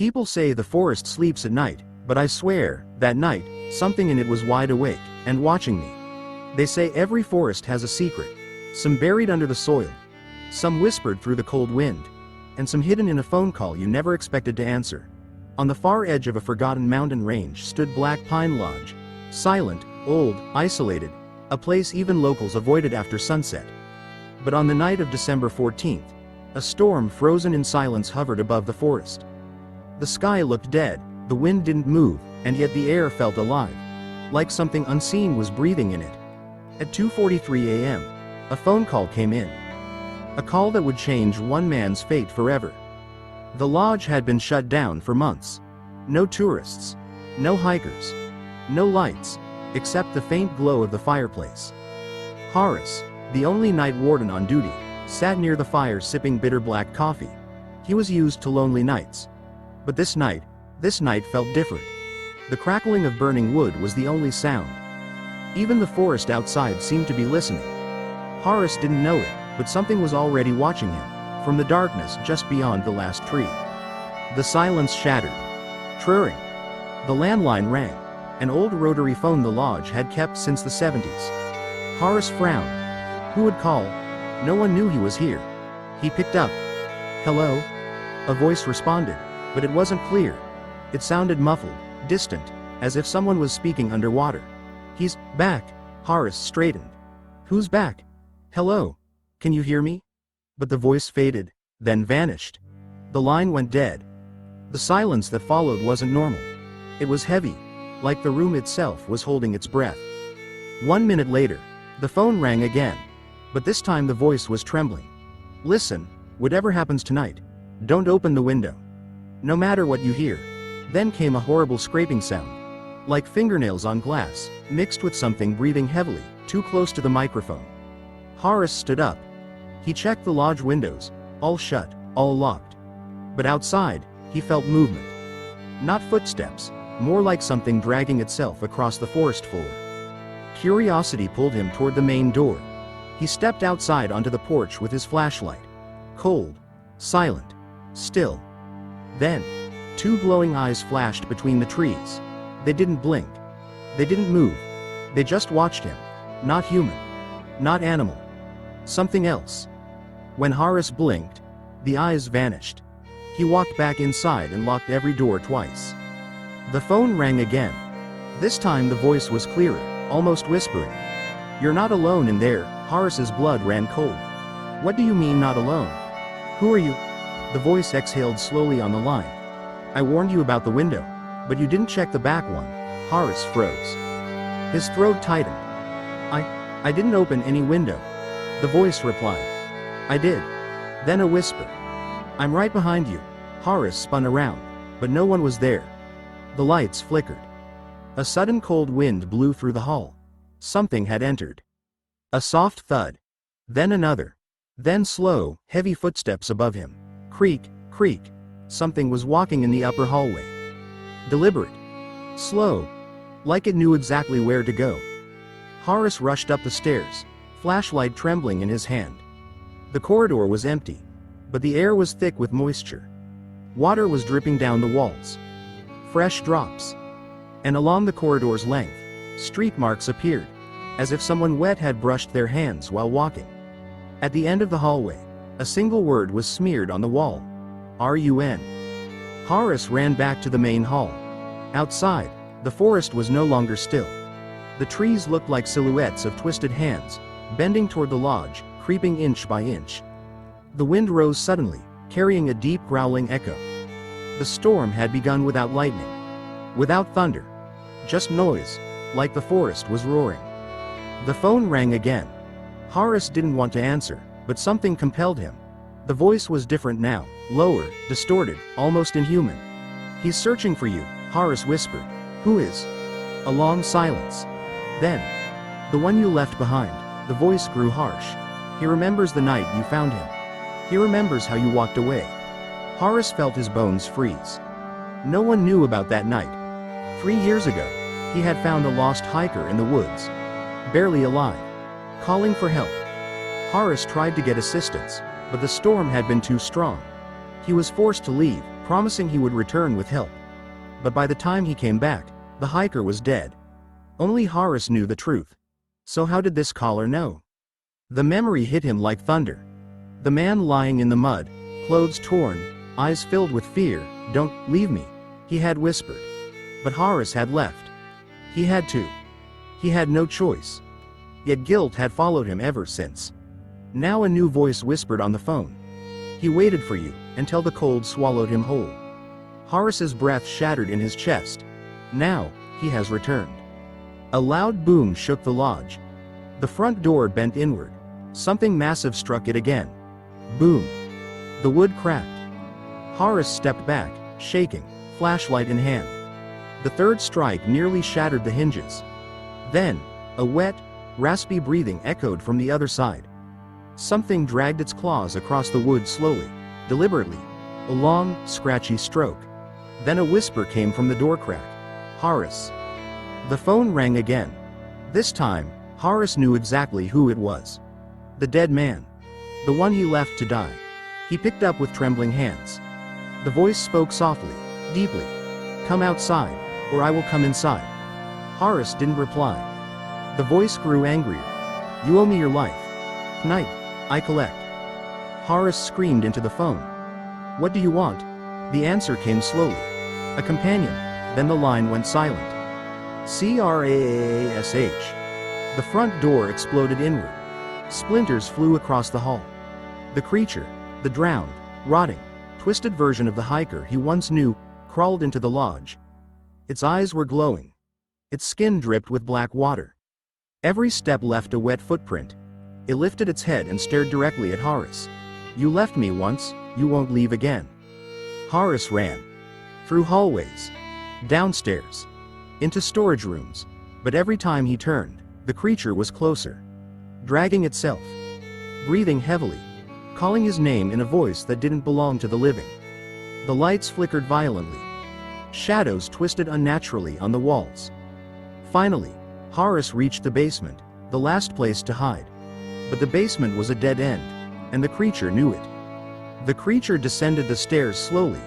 People say the forest sleeps at night, but I swear, that night, something in it was wide awake, and watching me. They say every forest has a secret, some buried under the soil, some whispered through the cold wind, and some hidden in a phone call you never expected to answer. On the far edge of a forgotten mountain range stood Black Pine Lodge, silent, old, isolated, a place even locals avoided after sunset. But on the night of December 14th, a storm frozen in silence hovered above the forest. The sky looked dead, the wind didn't move, and yet the air felt alive, like something unseen was breathing in it. At 2:43 a.m., a phone call came in. A call that would change one man's fate forever. The lodge had been shut down for months. No tourists, no hikers, no lights, except the faint glow of the fireplace. Horace, the only night warden on duty, sat near the fire sipping bitter black coffee. He was used to lonely nights. But this night felt different. The crackling of burning wood was the only sound. Even the forest outside seemed to be listening. Horace didn't know it, but something was already watching him, from the darkness just beyond the last tree. The silence shattered. Trurring. The landline rang, an old rotary phone the lodge had kept since the 70s. Horace frowned. Who would call? No one knew he was here. He picked up. Hello? A voice responded, but it wasn't clear. It sounded muffled, distant, as if someone was speaking underwater. He's back. Horace straightened. Who's back? Hello? Can you hear me? But the voice faded, then vanished. The line went dead. The silence that followed wasn't normal. It was heavy, like the room itself was holding its breath. 1 minute later, the phone rang again, but this time the voice was trembling. Listen, whatever happens tonight, don't open the window. No matter what you hear. Then came a horrible scraping sound, like fingernails on glass, mixed with something breathing heavily, too close to the microphone. Horace stood up. He checked the lodge windows, all shut, all locked. But outside, he felt movement. Not footsteps, more like something dragging itself across the forest floor. Curiosity pulled him toward the main door. He stepped outside onto the porch with his flashlight. Cold, silent, still. Then, two glowing eyes flashed between the trees. They didn't blink. They didn't move. They just watched him. Not human. Not animal. Something else. When Horace blinked, the eyes vanished. He walked back inside and locked every door twice. The phone rang again. This time the voice was clearer, almost whispering. You're not alone in there. Horace's blood ran cold. What do you mean not alone? Who are you? The voice exhaled slowly on the line. I warned you about the window, but you didn't check the back one. Horace froze. His throat tightened. I didn't open any window. The voice replied. I did. Then a whisper. I'm right behind you. Horace spun around, but no one was there. The lights flickered. A sudden cold wind blew through the hall. Something had entered. A soft thud. Then another. Then slow, heavy footsteps above him. Creak, creak. Something was walking in the upper hallway. Deliberate. Slow. Like it knew exactly where to go. Horace rushed up the stairs, flashlight trembling in his hand. The corridor was empty, but the air was thick with moisture. Water was dripping down the walls. Fresh drops. And along the corridor's length, streak marks appeared, as if someone wet had brushed their hands while walking. At the end of the hallway, a single word was smeared on the wall. RUN. Horace ran back to the main hall. Outside, the forest was no longer still. The trees looked like silhouettes of twisted hands, bending toward the lodge, creeping inch by inch. The wind rose suddenly, carrying a deep growling echo. The storm had begun without lightning, without thunder, just noise, like the forest was roaring. The phone rang again. Horace didn't want to answer, but something compelled him. The voice was different now, lower, distorted, almost inhuman. He's searching for you, Horace whispered. Who is? A long silence. Then, the one you left behind. The voice grew harsh. He remembers the night you found him. He remembers how you walked away. Horace felt his bones freeze. No one knew about that night. 3 years ago, he had found a lost hiker in the woods, barely alive, calling for help. Horace tried to get assistance, but the storm had been too strong. He was forced to leave, promising he would return with help. But by the time he came back, the hiker was dead. Only Horace knew the truth. So how did this caller know? The memory hit him like thunder. The man lying in the mud, clothes torn, eyes filled with fear. "Don't leave me," he had whispered. But Horace had left. He had to. He had no choice. Yet guilt had followed him ever since. Now a new voice whispered on the phone. "He waited for you, until the cold swallowed him whole." Horace's breath shattered in his chest. Now, he has returned. A loud boom shook the lodge. The front door bent inward. Something massive struck it again. Boom. The wood cracked. Horace stepped back, shaking, flashlight in hand. The third strike nearly shattered the hinges. Then, a wet, raspy breathing echoed from the other side. Something dragged its claws across the wood slowly, deliberately. A long, scratchy stroke. Then a whisper came from the door crack. "Horace." The phone rang again. This time, Horace knew exactly who it was. The dead man. The one he left to die. He picked up with trembling hands. The voice spoke softly, deeply. "Come outside, or I will come inside." Horace didn't reply. The voice grew angrier. "You owe me your life. Tonight, I collect." Horace screamed into the phone. "What do you want?" The answer came slowly. "A companion." Then the line went silent. Crash. The front door exploded inward. Splinters flew across the hall. The creature, the drowned, rotting, twisted version of the hiker he once knew, crawled into the lodge. Its eyes were glowing. Its skin dripped with black water. Every step left a wet footprint. It lifted its head and stared directly at Horace. "You left me once, you won't leave again." Horace ran. Through hallways. Downstairs. Into storage rooms. But every time he turned, the creature was closer. Dragging itself. Breathing heavily. Calling his name in a voice that didn't belong to the living. The lights flickered violently. Shadows twisted unnaturally on the walls. Finally, Horace reached the basement, the last place to hide. But the basement was a dead end, and the creature knew it. The creature descended the stairs slowly,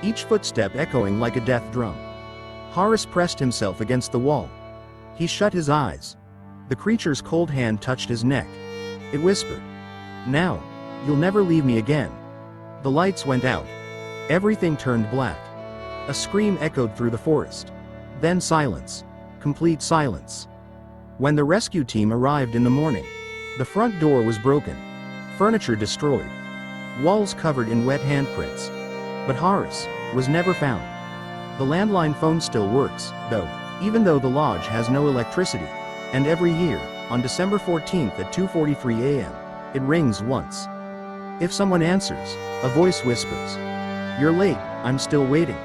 each footstep echoing like a death drum. Horace pressed himself against the wall. He shut his eyes. The creature's cold hand touched his neck. It whispered, "Now, you'll never leave me again." The lights went out. Everything turned black. A scream echoed through the forest. Then silence. Complete silence. When the rescue team arrived in the morning, the front door was broken. Furniture destroyed. Walls covered in wet handprints. But Horace was never found. The landline phone still works, though, even though the lodge has no electricity. And every year, on December 14th at 2:43 a.m., it rings once. If someone answers, a voice whispers, "You're late, I'm still waiting."